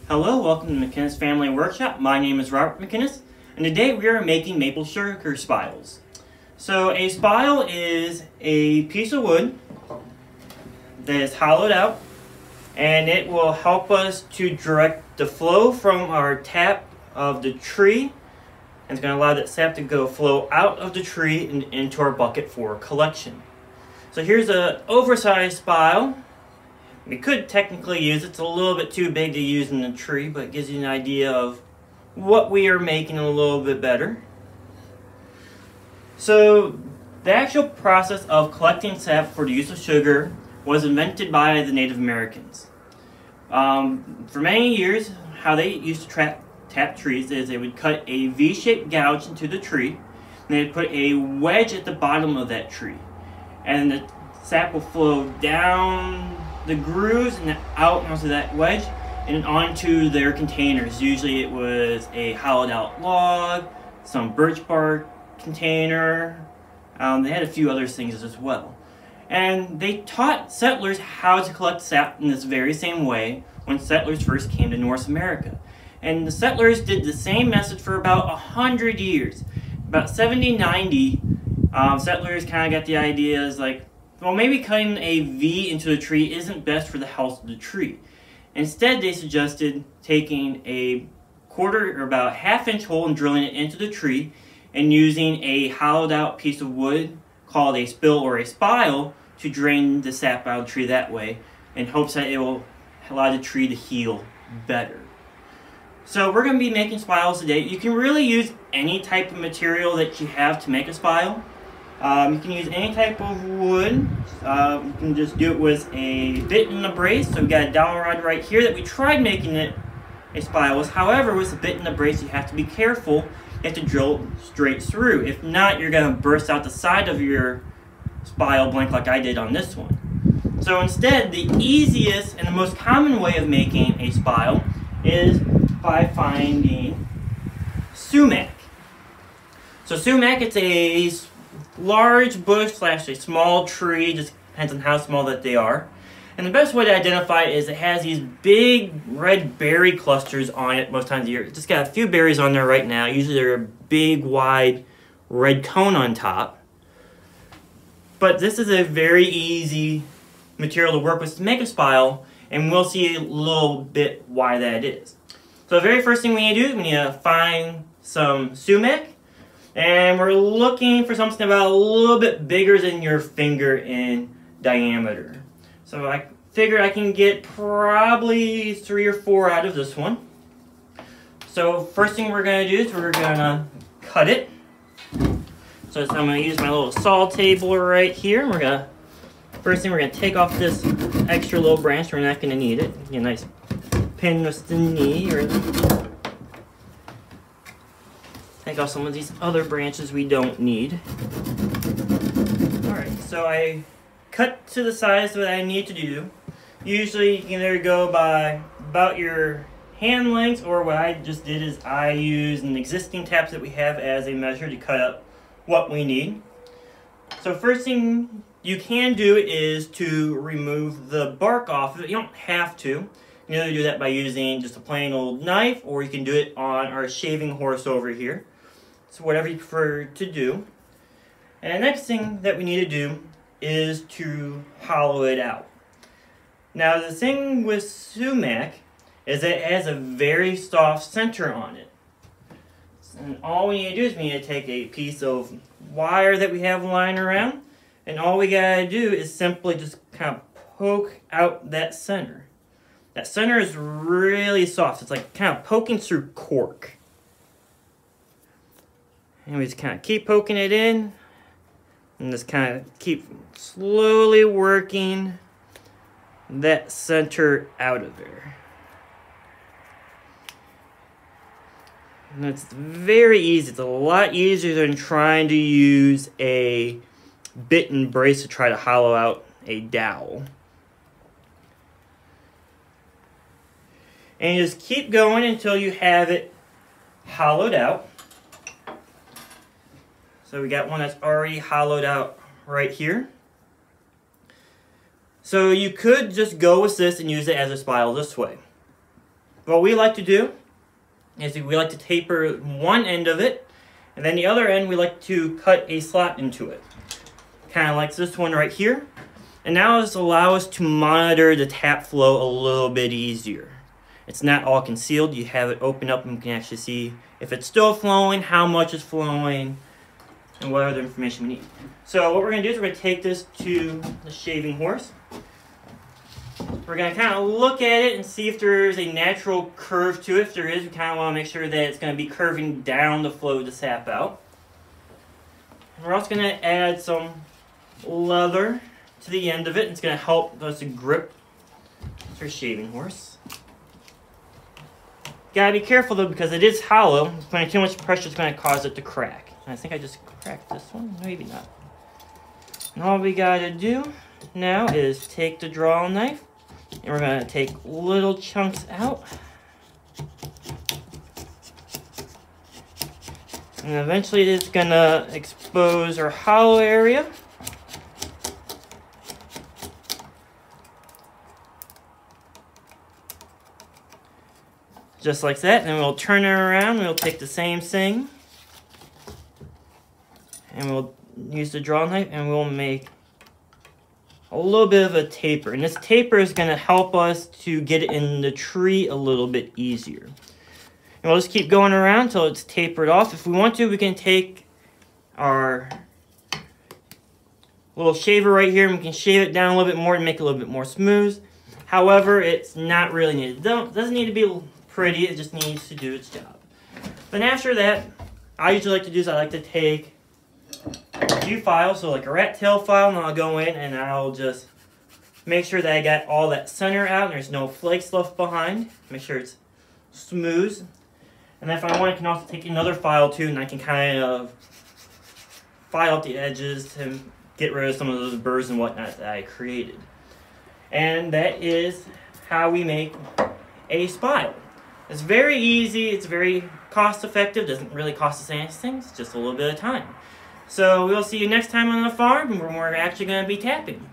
Hello, welcome to McKinnis Family Workshop. My name is Robert McKinnis, and today we are making maple sugar spiles. So a spile is a piece of wood that is hollowed out, and it will help us to direct the flow from our tap of the tree, and it's going to allow that sap to flow out of the tree and into our bucket for collection. So here's an oversized spile. We could technically use it. It's a little bit too big to use in the tree, but it gives you an idea of what we are making a little bit better. So the actual process of collecting sap for the use of sugar was invented by the Native Americans. For many years, how they used to tap trees is they would cut a V-shaped gouge into the tree, and they'd put a wedge at the bottom of that tree, and the sap will flow down the grooves and out onto that wedge and onto their containers. Usually it was a hollowed out log, some birch bark container. They had a few other things as well. And they taught settlers how to collect sap in this very same way when settlers first came to North America. And the settlers did the same method for about 100 years. About 70, 90, settlers kind of got the ideas like, well, maybe cutting a V into the tree isn't best for the health of the tree. Instead, they suggested taking a quarter or about half-inch hole and drilling it into the tree and using a hollowed out piece of wood called a spill or a spile to drain the sap out of the tree that way in hopes that it will allow the tree to heal better. So we're going to be making spiles today. You can really use any type of material that you have to make a spile. You can use any type of wood. You can just do it with a bit and a brace. So we've got a dowel rod right here that we tried making it a spile with. However, with a bit and a brace, you have to be careful. You have to drill straight through. If not, you're going to burst out the side of your spile blank like I did on this one. So instead, the easiest and the most common way of making a spile is by finding sumac. So sumac, it's a large bush slash a small tree, just depends on how small that they are. And the best way to identify it is it has these big red berry clusters on it most times of the year. It's just got a few berries on there right now. Usually they're a big, wide red cone on top. But this is a very easy material to work with to make a spile, and we'll see a little bit why that is. So the very first thing we need to do is we need to find some sumac. And we're looking for something about a little bit bigger than your finger in diameter. So I figure I can get probably 3 or 4 out of this one. So first thing we're going to do is we're going to cut it. So I'm going to use my little saw table right here. And first thing we're going to take off this extra little branch. We're not going to need it. Get a nice pin with the knee. Take off some of these other branches we don't need. Alright, so I cut to the size that I need to do. Usually you can either go by about your hand length, or what I just did is I use an existing tap that we have as a measure to cut up what we need. So first thing you can do is to remove the bark off of it. You don't have to. You can either do that by using just a plain old knife, or you can do it on our shaving horse over here. So whatever you prefer to do. And the next thing that we need to do is to hollow it out. Now the thing with sumac is that it has a very soft center on it. And all we need to do is we need to take a piece of wire that we have lying around, and all we gotta do is simply just kind of poke out that center. That center is really soft. It's like kind of poking through cork. And we just kind of keep poking it in, and just kind of keep slowly working that center out of there. And it's very easy. It's a lot easier than trying to use a bit and brace to try to hollow out a dowel. And you just keep going until you have it hollowed out. So we got one that's already hollowed out right here. So you could just go with this and use it as a spile this way. what we like to do is we like to taper one end of it, and then the other end we like to cut a slot into it. Kind of like this one right here. And now this allows us to monitor the tap flow a little bit easier. It's not all concealed. You have it open up and you can actually see if it's still flowing, how much is flowing, and what other information we need. So what we're going to do is we're going to take this to the shaving horse. We're going to kind of look at it and see if there's a natural curve to it. If there is, we kind of want to make sure that it's going to be curving down to flow the sap out. We're also going to add some leather to the end of it. It's going to help us to grip our shaving horse. Gotta be careful though because it is hollow. Putting too much pressure is going to cause it to crack. I think I just cracked this one. Maybe not. And all we gotta do now is take the draw knife and we're going to take little chunks out. And eventually it's going to expose our hollow area. Just like that, and then we'll turn it around, and we'll take the same thing, and we'll use the draw knife, and we'll make a little bit of a taper. And this taper is going to help us to get it in the tree a little bit easier. And we'll just keep going around until it's tapered off. If we want to, we can take our little shaver right here, and we can shave it down a little bit more to make it a little bit more smooth. However, it's not really needed. It doesn't need to be pretty, it just needs to do its job. Then after that, I usually like to do is I like to take a few files, so like a rat tail file, and I'll go in and I'll just make sure that I got all that center out and there's no flakes left behind. Make sure it's smooth. And if I want, I can also take another file too, and I can kind of file out the edges to get rid of some of those burrs and whatnot that I created. And that is how we make a spile. It's very easy, it's very cost effective, doesn't really cost us anything, it's just a little bit of time. So we'll see you next time on the farm where we're actually going to be tapping.